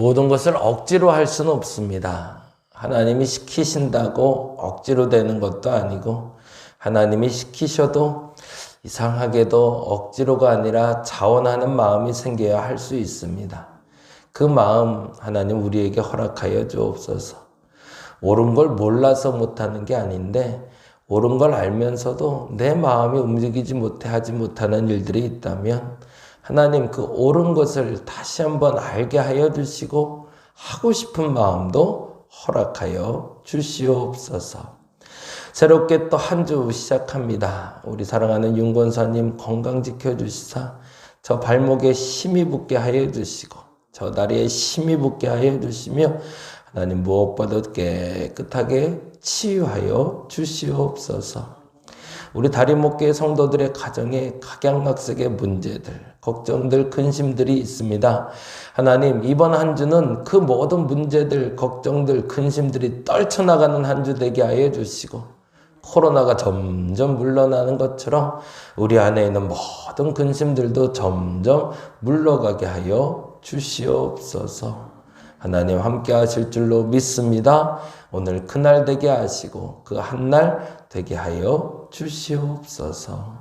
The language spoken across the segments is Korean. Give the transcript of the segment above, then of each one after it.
모든 것을 억지로 할 수는 없습니다. 하나님이 시키신다고 억지로 되는 것도 아니고 하나님이 시키셔도 이상하게도 억지로가 아니라 자원하는 마음이 생겨야 할 수 있습니다. 그 마음 하나님 우리에게 허락하여 주옵소서. 옳은 걸 몰라서 못하는 게 아닌데 옳은 걸 알면서도 내 마음이 움직이지 못해 하지 못하는 일들이 있다면 하나님 그 옳은 것을 다시 한번 알게 하여 주시고 하고 싶은 마음도 허락하여 주시옵소서. 새롭게 또 한 주 시작합니다. 우리 사랑하는 윤권사님 건강 지켜주시사 저 발목에 힘이 붙게 하여 주시고 저 다리에 힘이 붙게 하여 주시며 하나님 무엇보다 깨끗하게 치유하여 주시옵소서. 우리 다리목교회 성도들의 가정에 각양각색의 문제들, 걱정들, 근심들이 있습니다. 하나님 이번 한 주는 그 모든 문제들, 걱정들, 근심들이 떨쳐나가는 한 주 되게 하여 주시고 코로나가 점점 물러나는 것처럼 우리 안에 있는 모든 근심들도 점점 물러가게 하여 주시옵소서. 하나님 함께 하실 줄로 믿습니다. 오늘 그날 되게 하시고 그 한날 되게 하여 주시옵소서.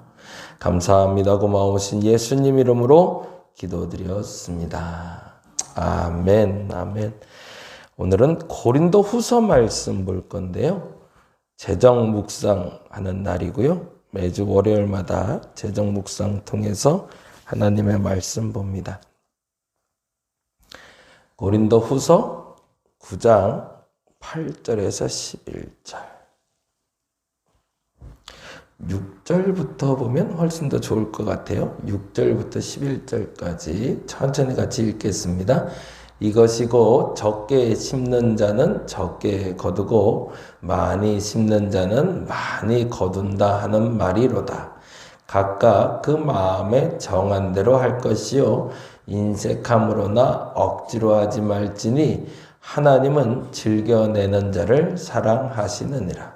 감사합니다. 고마우신 예수님 이름으로 기도드렸습니다. 아멘, 아멘. 오늘은 고린도 후서 말씀 볼 건데요. 재정 묵상하는 날이고요. 매주 월요일마다 재정 묵상 통해서 하나님의 말씀 봅니다. 고린도 후서 9장 8절에서 11절. 6절부터 보면 훨씬 더 좋을 것 같아요. 6절부터 11절까지 천천히 같이 읽겠습니다. 이것이 곧 적게 심는 자는 적게 거두고 많이 심는 자는 많이 거둔다 하는 말이로다. 각각 그 마음에 정한 대로 할 것이요 인색함으로나 억지로 하지 말지니 하나님은 즐겨내는 자를 사랑하시느니라.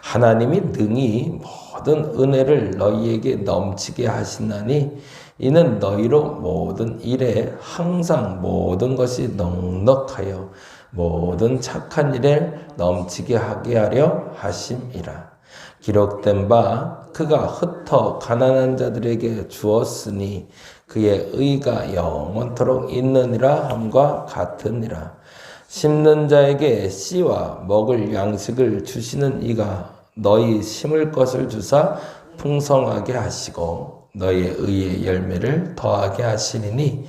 하나님이 능히 모든 은혜를 너희에게 넘치게 하시나니 이는 너희로 모든 일에 항상 모든 것이 넉넉하여 모든 착한 일에 넘치게 하게 하려 하심이라. 기록된 바 그가 흩어 가난한 자들에게 주었으니 그의 의가 영원토록 있느니라 함과 같으니라. 심는 자에게 씨와 먹을 양식을 주시는 이가 너희 심을 것을 주사 풍성하게 하시고 너희의 의의 열매를 더하게 하시리니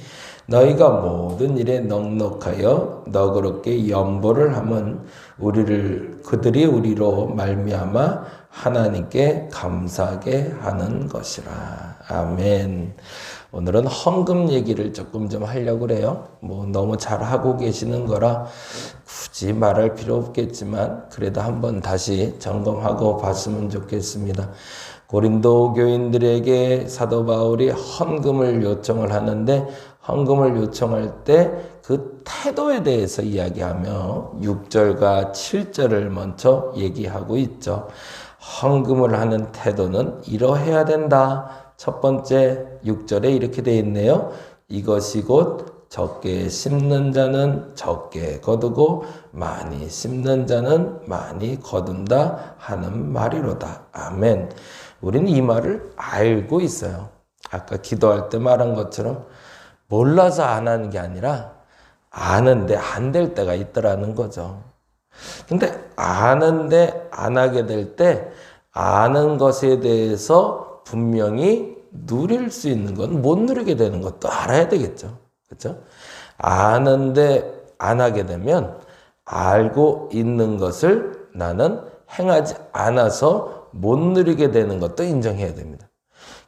너희가 모든 일에 넉넉하여 너그럽게 연보를 하면 그들이 우리로 말미암아 하나님께 감사하게 하는 것이라. 아멘. 오늘은 헌금 얘기를 조금 좀 하려고 그래요. 너무 잘하고 계시는 거라 굳이 말할 필요 없겠지만 그래도 한번 다시 점검하고 봤으면 좋겠습니다. 고린도 교인들에게 사도 바울이 헌금을 요청을 하는데 헌금을 요청할 때 그 태도에 대해서 이야기하며 6절과 7절을 먼저 얘기하고 있죠. 헌금을 하는 태도는 이러해야 된다. 첫 번째 6절에 이렇게 되어 있네요. 이것이 곧 적게 심는 자는 적게 거두고 많이 심는 자는 많이 거둔다 하는 말이로다. 아멘. 우리는 이 말을 알고 있어요. 아까 기도할 때 말한 것처럼 몰라서 안 하는 게 아니라 아는데 안 될 때가 있더라는 거죠. 근데 아는데 안 하게 될 때 아는 것에 대해서 분명히 누릴 수 있는 건 못 누리게 되는 것도 알아야 되겠죠. 그렇죠? 아는데 안 하게 되면 알고 있는 것을 나는 행하지 않아서 못 누리게 되는 것도 인정해야 됩니다.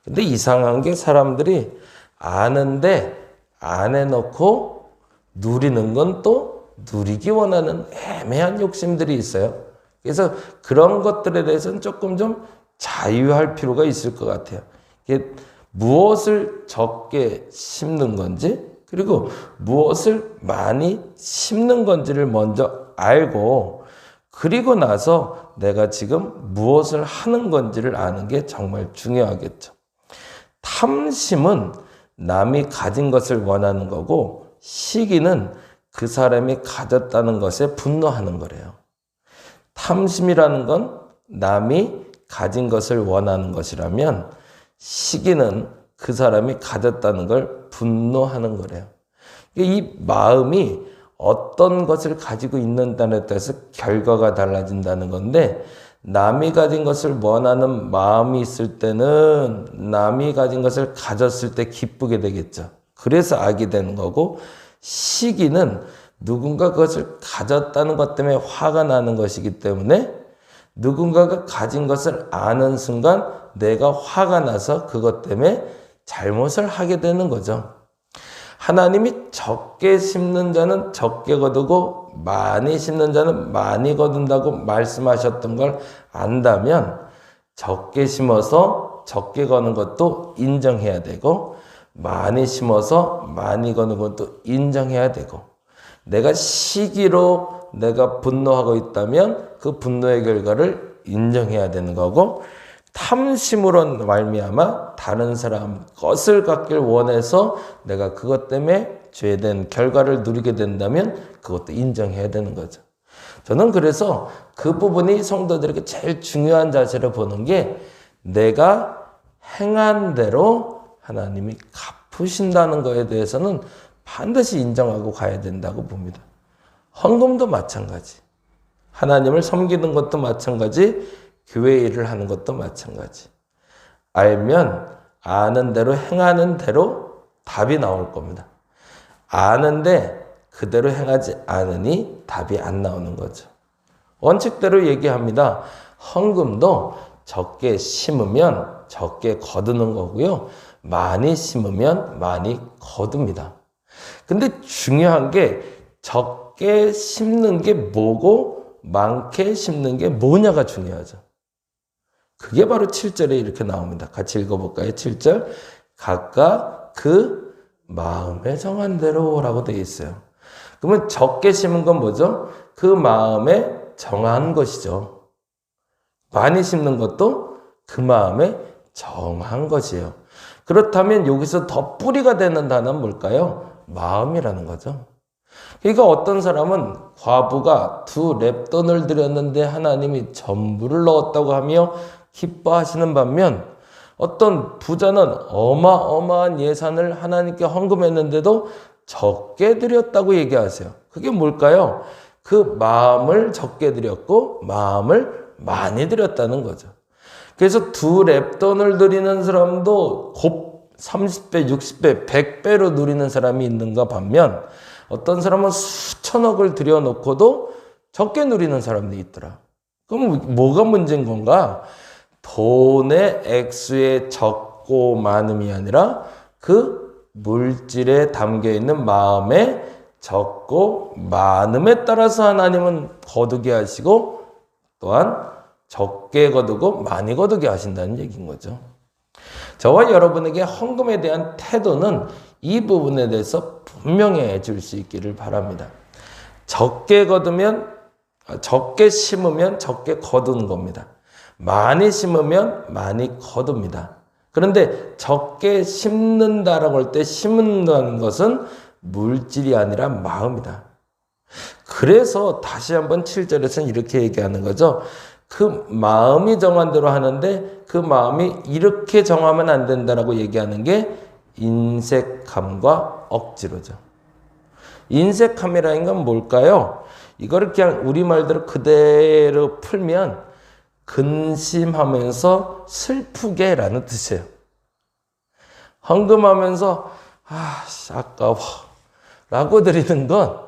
근데 이상한 게 사람들이 아는데 안 해놓고 누리는 건 또 누리기 원하는 애매한 욕심들이 있어요. 그래서 그런 것들에 대해서는 조금 좀 자유할 필요가 있을 것 같아요. 이게 무엇을 적게 심는 건지 그리고 무엇을 많이 심는 건지를 먼저 알고 그리고 나서 내가 지금 무엇을 하는 건지를 아는 게 정말 중요하겠죠. 탐심은 남이 가진 것을 원하는 거고 시기는 그 사람이 가졌다는 것에 분노하는 거래요. 탐심이라는 건 남이 가진 것을 원하는 것이라면 시기는 그 사람이 가졌다는 걸 분노하는 거래요. 이 마음이 어떤 것을 가지고 있는다에 따라서 결과가 달라진다는 건데, 남이 가진 것을 원하는 마음이 있을 때는 남이 가진 것을 가졌을 때 기쁘게 되겠죠. 그래서 악이 되는 거고, 시기는 누군가 그것을 가졌다는 것 때문에 화가 나는 것이기 때문에 누군가가 가진 것을 아는 순간 내가 화가 나서 그것 때문에 잘못을 하게 되는 거죠. 하나님이 적게 심는 자는 적게 거두고 많이 심는 자는 많이 거둔다고 말씀하셨던 걸 안다면 적게 심어서 적게 거는 것도 인정해야 되고, 많이 심어서 많이 거는 것도 인정해야 되고, 내가 시기로 내가 분노하고 있다면 그 분노의 결과를 인정해야 되는 거고, 탐심으로 말미암아 다른 사람 것을 갖길 원해서 내가 그것 때문에 죄된 결과를 누리게 된다면 그것도 인정해야 되는 거죠. 저는 그래서 그 부분이 성도들에게 제일 중요한 자세로 보는 게, 내가 행한 대로 하나님이 갚으신다는 거에 대해서는 반드시 인정하고 가야 된다고 봅니다. 헌금도 마찬가지, 하나님을 섬기는 것도 마찬가지, 교회 일을 하는 것도 마찬가지. 알면 아는 대로 행하는 대로 답이 나올 겁니다. 아는데 그대로 행하지 않으니 답이 안 나오는 거죠. 원칙대로 얘기합니다. 헌금도 적게 심으면 적게 거두는 거고요, 많이 심으면 많이 거둡니다. 근데 중요한 게 적게 심는 게 뭐고 많게 심는 게 뭐냐가 중요하죠. 그게 바로 7절에 이렇게 나옵니다. 같이 읽어볼까요? 7절. 각각 그 마음에 정한 대로라고 되어 있어요. 그러면 적게 심은 건 뭐죠? 그 마음에 정한 것이죠. 많이 심는 것도 그 마음에 정한 것이에요. 그렇다면 여기서 더 뿌리가 되는 단어는 뭘까요? 마음이라는 거죠. 그러니까 어떤 사람은 과부가 2렙돈을 드렸는데 하나님이 전부를 넣었다고 하며 기뻐하시는 반면, 어떤 부자는 어마어마한 예산을 하나님께 헌금했는데도 적게 드렸다고 얘기하세요. 그게 뭘까요? 그 마음을 적게 드렸고 마음을 많이 드렸다는 거죠. 그래서 2렙돈을 드리는 사람도 곱 30배, 60배, 100배로 누리는 사람이 있는가 반면, 어떤 사람은 수천억을 들여놓고도 적게 누리는 사람도 있더라. 그럼 뭐가 문제인 건가? 돈의 액수의 적고 많음이 아니라 그 물질에 담겨있는 마음의 적고 많음에 따라서 하나님은 거두게 하시고, 또한 적게 거두고 많이 거두게 하신다는 얘기인 거죠. 저와 여러분에게 헌금에 대한 태도는 이 부분에 대해서 분명해질 수 있기를 바랍니다. 적게 심으면 적게 거두는 겁니다. 많이 심으면 많이 거둡니다. 그런데 적게 심는다라고 할 때 심는다는 것은 물질이 아니라 마음이다. 그래서 다시 한번 7절에서는 이렇게 얘기하는 거죠. 그 마음이 정한 대로 하는데 그 마음이 이렇게 정하면 안 된다라고 얘기하는 게 인색함과 억지로죠. 인색함이라는 건 뭘까요? 이거를 그냥 우리말대로 그대로 풀면 근심하면서 슬프게라는 뜻이에요. 헌금하면서 아까워 라고 드리는 건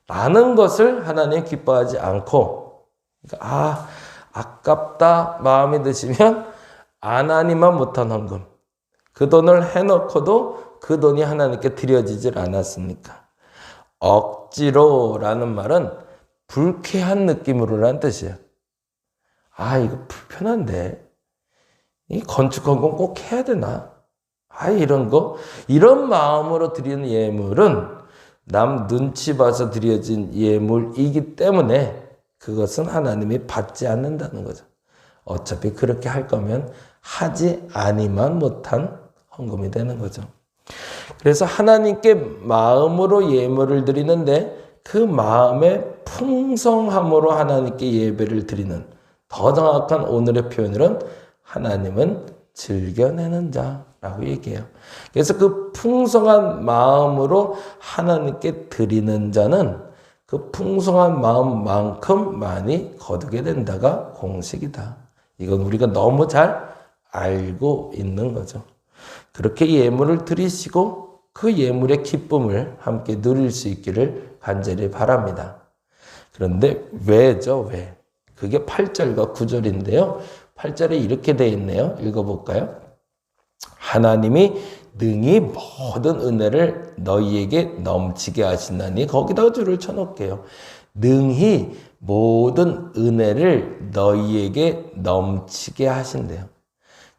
라는 것을 하나님 기뻐하지 않고, 그러니까 아깝다 마음이 드시면 안 하니만 못한 헌금, 그 돈을 해놓고도 그 돈이 하나님께 드려지질 않았습니까? 억지로라는 말은 불쾌한 느낌으로라는 뜻이에요. 이거 불편한데 이 건축헌금 꼭 해야 되나? 이런 마음으로 드리는 예물은 남 눈치 봐서 드려진 예물이기 때문에 그것은 하나님이 받지 않는다는 거죠. 어차피 그렇게 할 거면 하지 아니만 못한 헌금이 되는 거죠. 그래서 하나님께 마음으로 예물을 드리는데 그 마음의 풍성함으로 하나님께 예배를 드리는, 더 정확한 오늘의 표현으로는 하나님은 즐겨내는 자라고 얘기해요. 그래서 그 풍성한 마음으로 하나님께 드리는 자는 그 풍성한 마음만큼 많이 거두게 된다가 공식이다. 이건 우리가 너무 잘 알고 있는 거죠. 그렇게 예물을 드리시고 그 예물의 기쁨을 함께 누릴 수 있기를 간절히 바랍니다. 그런데 왜죠? 왜? 그게 8절과 9절인데요. 8절에 이렇게 되어 있네요. 읽어볼까요? 하나님이 능히 모든 은혜를 너희에게 넘치게 하신다니, 거기다가 줄을 쳐놓을게요. 능히 모든 은혜를 너희에게 넘치게 하신대요.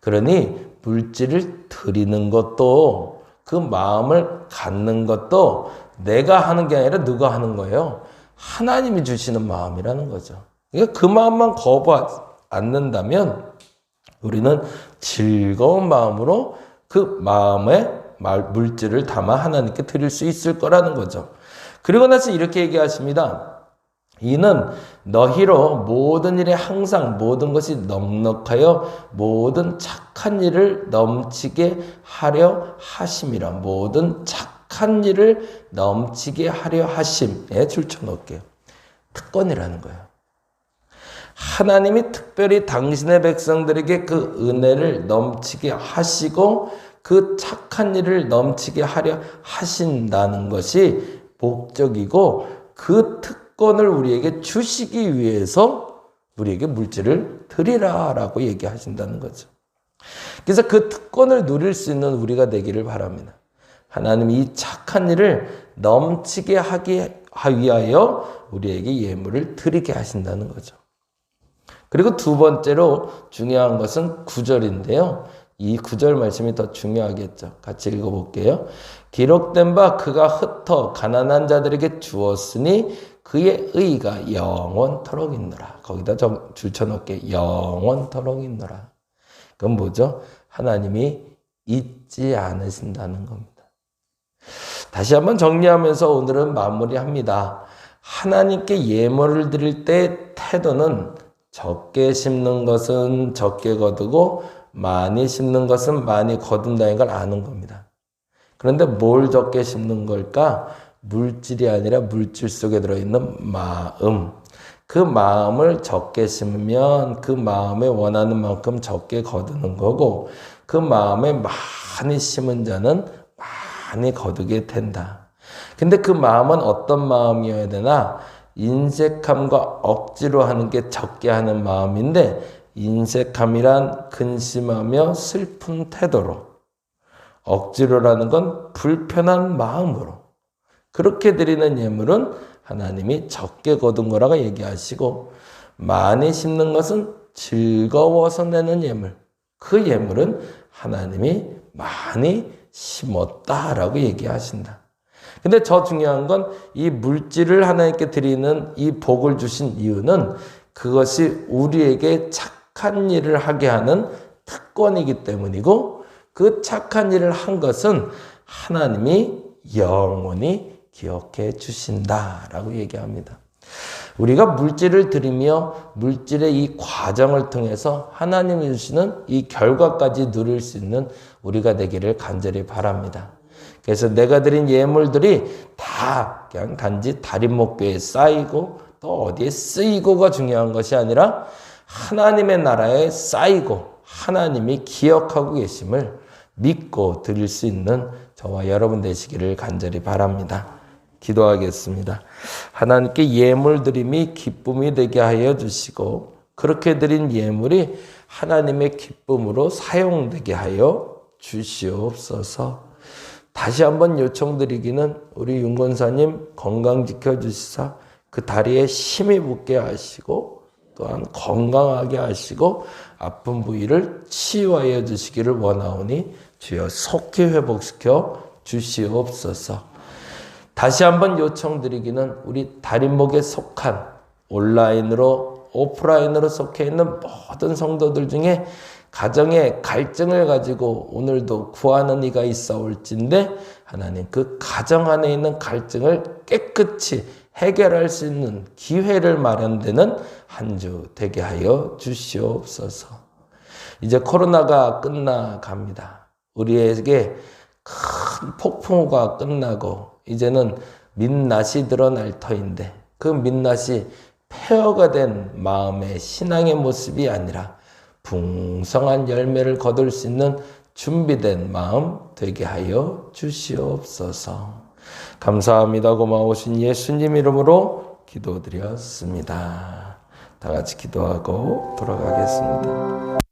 그러니 물질을 드리는 것도, 그 마음을 갖는 것도 내가 하는 게 아니라 누가 하는 거예요? 하나님이 주시는 마음이라는 거죠. 그러니까 그 마음만 거부하지 않는다면 우리는 즐거운 마음으로 그 마음에 물질을 담아 하나님께 드릴 수 있을 거라는 거죠. 그리고 나서 이렇게 얘기하십니다. 이는 너희로 모든 일에 항상 모든 것이 넉넉하여 모든 착한 일을 넘치게 하려 하심이라. 모든 착한 일을 넘치게 하려 하심에 줄쳐놓을게요. 특권이라는 거예요. 하나님이 특별히 당신의 백성들에게 그 은혜를 넘치게 하시고 그 착한 일을 넘치게 하려 하신다는 것이 목적이고, 그 특권을 우리에게 주시기 위해서 우리에게 물질을 드리라라고 얘기하신다는 거죠. 그래서 그 특권을 누릴 수 있는 우리가 되기를 바랍니다. 하나님이 이 착한 일을 넘치게 하기 위하여 우리에게 예물을 드리게 하신다는 거죠. 그리고 두 번째로 중요한 것은 9절인데요. 이 9절 말씀이 더 중요하겠죠. 같이 읽어볼게요. 기록된 바 그가 흩어 가난한 자들에게 주었으니 그의 의가 영원토록 있노라. 거기다 줄쳐놓을게. 영원토록 있노라. 그건 뭐죠? 하나님이 잊지 않으신다는 겁니다. 다시 한번 정리하면서 오늘은 마무리합니다. 하나님께 예물을 드릴 때 태도는 적게 심는 것은 적게 거두고 많이 심는 것은 많이 거둔다는 걸 아는 겁니다. 그런데 뭘 적게 심는 걸까? 물질이 아니라 물질 속에 들어있는 마음. 그 마음을 적게 심으면 그 마음에 원하는 만큼 적게 거두는 거고, 그 마음에 많이 심은 자는 많이 거두게 된다. 근데 그 마음은 어떤 마음이어야 되나? 인색함과 억지로 하는 게 적게 하는 마음인데, 인색함이란 근심하며 슬픈 태도로, 억지로라는 건 불편한 마음으로 그렇게 드리는 예물은 하나님이 적게 거둔 거라고 얘기하시고, 많이 심는 것은 즐거워서 내는 예물, 그 예물은 하나님이 많이 심었다라고 얘기하신다. 근데 더 중요한 건 이 물질을 하나님께 드리는 이 복을 주신 이유는 그것이 우리에게 착한 일을 하게 하는 특권이기 때문이고, 그 착한 일을 한 것은 하나님이 영원히 기억해 주신다라고 얘기합니다. 우리가 물질을 드리며 물질의 이 과정을 통해서 하나님이 주시는 이 결과까지 누릴 수 있는 우리가 되기를 간절히 바랍니다. 그래서 내가 드린 예물들이 다 그냥 단지 다림목교에 쌓이고 또 어디에 쓰이고가 중요한 것이 아니라 하나님의 나라에 쌓이고 하나님이 기억하고 계심을 믿고 드릴 수 있는 저와 여러분 되시기를 간절히 바랍니다. 기도하겠습니다. 하나님께 예물 드림이 기쁨이 되게 하여 주시고, 그렇게 드린 예물이 하나님의 기쁨으로 사용되게 하여 주시옵소서. 다시 한번 요청드리기는 우리 윤권사님 건강 지켜주시사 그 다리에 힘이 붙게 하시고 또한 건강하게 하시고 아픈 부위를 치유하여 주시기를 원하오니 주여 속히 회복시켜 주시옵소서. 다시 한번 요청드리기는 우리 다림목에 속한 온라인으로 오프라인으로 속해 있는 모든 성도들 중에 가정의 갈증을 가지고 오늘도 구하는 이가 있어올진데 하나님 그 가정 안에 있는 갈증을 깨끗이 해결할 수 있는 기회를 마련되는 한 주 되게 하여 주시옵소서. 이제 코로나가 끝나갑니다. 우리에게 큰 폭풍우가 끝나고 이제는 민낯이 드러날 터인데 그 민낯이 폐허가 된 마음의 신앙의 모습이 아니라 풍성한 열매를 거둘 수 있는 준비된 마음 되게 하여 주시옵소서. 감사합니다. 고마우신 예수님 이름으로 기도드렸습니다. 다 같이 기도하고 돌아가겠습니다.